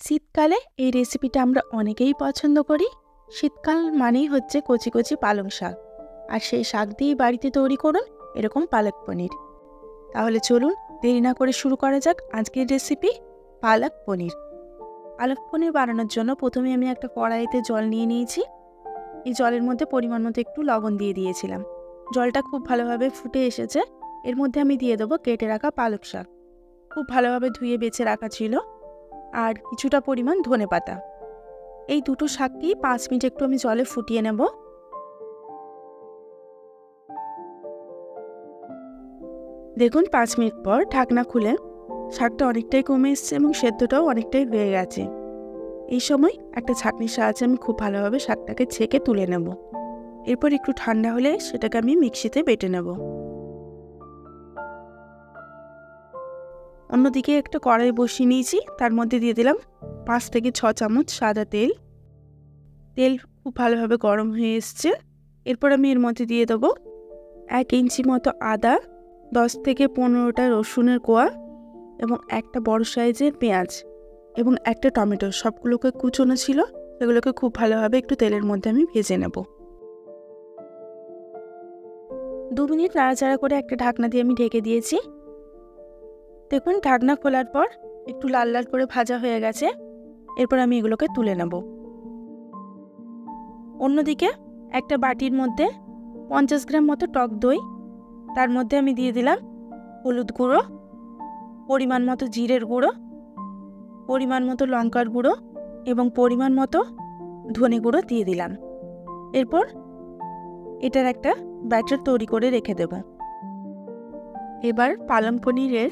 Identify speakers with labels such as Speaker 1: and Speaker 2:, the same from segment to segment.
Speaker 1: শীতকালে এই রেসিপিটা আমরা অনেকেই পছন্দ করি। শীতকাল মানেই হচ্ছে কচি কচি পালং শাক, আর সেই শাক দিয়েই বাড়িতে তৈরি করুন এরকম পালক পনির। তাহলে চলুন দেরি না করে শুরু করা যাক আজকের রেসিপি পালক পনির। পালক পনির বানানোর জন্য প্রথমে আমি একটা কড়াইতে জল নিয়ে নিয়েছি। এই জলের মধ্যে পরিমাণ মতো একটু লবণ দিয়ে দিয়েছিলাম। জলটা খুব ভালোভাবে ফুটে এসেছে। এর মধ্যে আমি দিয়ে দেবো কেটে রাখা পালক শাক, খুব ভালোভাবে ধুয়ে বেছে রাখা ছিল, আর কিছুটা পরিমাণ ধনেপাতা। এই দুটো শাককেই 5 মিনিট একটু আমি জলে ফুটিয়ে নেব। দেখুন 5 মিনিট পর ঢাকনা খুলে শাকটা অনেকটাই কমে এসছে এবং সেদ্ধটাও অনেকটাই হয়ে গেছে। এই সময় একটা ছাঁকনির সাহায্যে আমি খুব ভালোভাবে শাকটাকে ছেঁকে তুলে নেব। এরপর একটু ঠান্ডা হলে সেটাকে আমি মিক্সিতে বেটে নেব। অন্যদিকে একটা কড়াই বসিয়ে নিয়েছি, তার মধ্যে দিয়ে দিলাম 5 থেকে 6 চামচ সাদা তেল। তেল খুব ভালোভাবে গরম হয়ে এসছে। এরপর আমি এর মধ্যে দিয়ে দেবো 1 ইঞ্চি মতো আদা, 10 থেকে 15টা রসুনের কোয়া এবং একটা বড় সাইজের পেঁয়াজ এবং একটা টমেটো, সবগুলোকে কুচোনো ছিল। সেগুলোকে খুব ভালোভাবে একটু তেলের মধ্যে আমি ভেজে নেব। 2 মিনিট নাড়াচাড়া করে একটা ঢাকনা দিয়ে আমি ঢেকে দিয়েছি। দেখুন ঢাকনা খোলার পর একটু লাল লাল করে ভাজা হয়ে গেছে। এরপর আমি এগুলোকে তুলে নেব। অন্যদিকে একটা বাটির মধ্যে 50 গ্রাম মতো টক দই, তার মধ্যে আমি দিয়ে দিলাম হলুদ গুঁড়ো, পরিমাণ মতো জিরের গুঁড়ো, পরিমাণ মতো লঙ্কার গুঁড়ো এবং পরিমাণ মতো ধনে গুঁড়ো দিয়ে দিলাম। এরপর এটার একটা ব্যাটার তৈরি করে রেখে দেব। এবার পালং পনিরের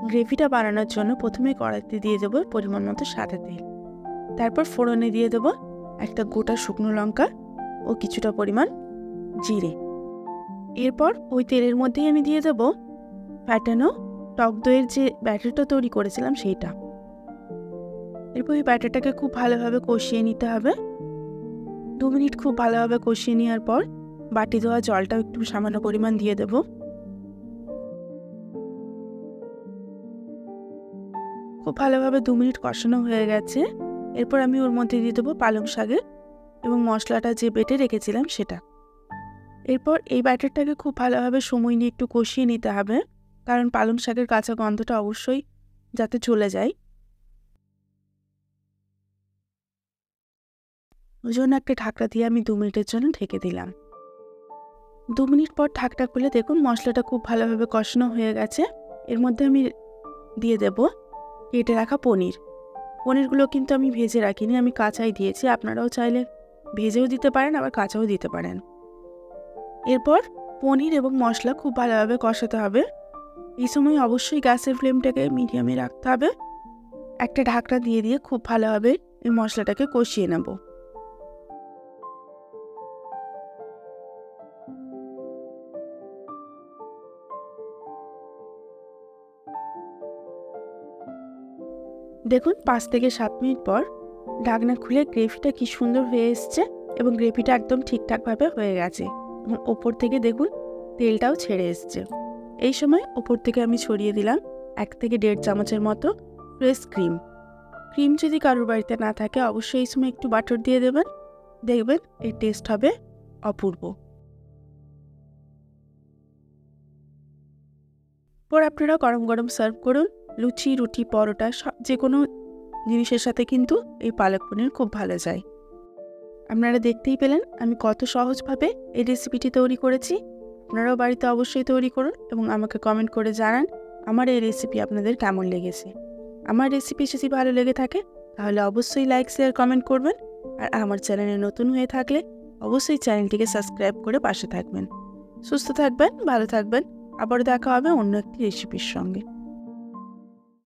Speaker 1: গ্রেভিটা বানানোর জন্য প্রথমে কড়াইতে দিয়ে দেবো পরিমাণ মতো সাদা তেল। তারপর ফোড়নে দিয়ে দেবো একটা গোটা শুকনো লঙ্কা ও কিছুটা পরিমাণ জিরে। এরপর ওই তেলের মধ্যেই আমি দিয়ে দেবো ফ্যাটানো টক দইয়ের যে ব্যাটারটা তৈরি করেছিলাম সেইটা। এরপর এই ব্যাটারটাকে খুব ভালোভাবে কষিয়ে নিতে হবে। 2 মিনিট খুব ভালোভাবে কষিয়ে নেওয়ার পর বাটি ধোয়া জলটাও একটু সামান্য পরিমাণ দিয়ে দেব। খুব ভালোভাবে 2 মিনিট কষানো হয়ে গেছে। এরপর আমি ওর মধ্যে দিয়ে দেবো পালং শাকের এবং মশলাটা যে বেটে রেখেছিলাম সেটা। এরপর এই ব্যাটারটাকে খুব ভালোভাবে সময় নিয়ে একটু কষিয়ে নিতে হবে, কারণ পালং শাকের কাঁচা গন্ধটা অবশ্যই যাতে চলে যায়। ওই জন্য একটা ঢাকনা দিয়ে আমি 2 মিনিটের জন্য ঢেকে দিলাম। 2 মিনিট পর ঢাকনা খুলে দেখুন মশলাটা খুব ভালোভাবে কষানো হয়ে গেছে। এর মধ্যে আমি দিয়ে দেব কেটে রাখা পনির। পনিরগুলো কিন্তু আমি ভেজে রাখিনি, আমি কাঁচাই দিয়েছি। আপনারাও চাইলে ভেজেও দিতে পারেন, আবার কাঁচাও দিতে পারেন। এরপর পনির এবং মশলা খুব ভালোভাবে কষাতে হবে। এই সময় অবশ্যই গ্যাসের ফ্লেমটাকে মিডিয়ামে রাখতে হবে। একটা ঢাকনা দিয়ে দিয়ে খুব ভালোভাবে এই মশলাটাকে কষিয়ে নেব। দেখুন 5 থেকে 7 মিনিট পর ঢাকনা খুলে গ্রেভিটা কি সুন্দর হয়ে এসছে এবং গ্রেভিটা একদম ঠিকঠাকভাবে হয়ে গেছে এবং ওপর থেকে দেখুন তেলটাও ছেড়ে এসছে। এই সময় ওপর থেকে আমি ছড়িয়ে দিলাম 1 থেকে 1.5 চামচের মতো ফ্রেশ ক্রিম। ক্রিম যদি কারোর বাড়িতে না থাকে অবশ্যই এই সময় একটু বাটার দিয়ে দেবেন, দেখবেন এর টেস্ট হবে অপূর্ব। পর আপনারা গরম গরম সার্ভ করুন। লুচি, রুটি, পরোটা যে কোনো জিনিসের সাথে কিন্তু এই পালক পনির খুব ভালো যায়। আপনারা দেখতেই পেলেন আমি কত সহজভাবে এই রেসিপিটি তৈরি করেছি। আপনারাও বাড়িতে অবশ্যই তৈরি করুন এবং আমাকে কমেন্ট করে জানান আমার এই রেসিপি আপনাদের কেমন লেগেছে। আমার রেসিপি যদি ভালো লেগে থাকে তাহলে অবশ্যই লাইক, শেয়ার, কমেন্ট করবেন। আর আমার চ্যানেলে নতুন হয়ে থাকলে অবশ্যই চ্যানেলটিকে সাবস্ক্রাইব করে পাশে থাকবেন। সুস্থ থাকবেন, ভালো থাকবেন। আবার দেখা হবে অন্য একটি রেসিপির সঙ্গে।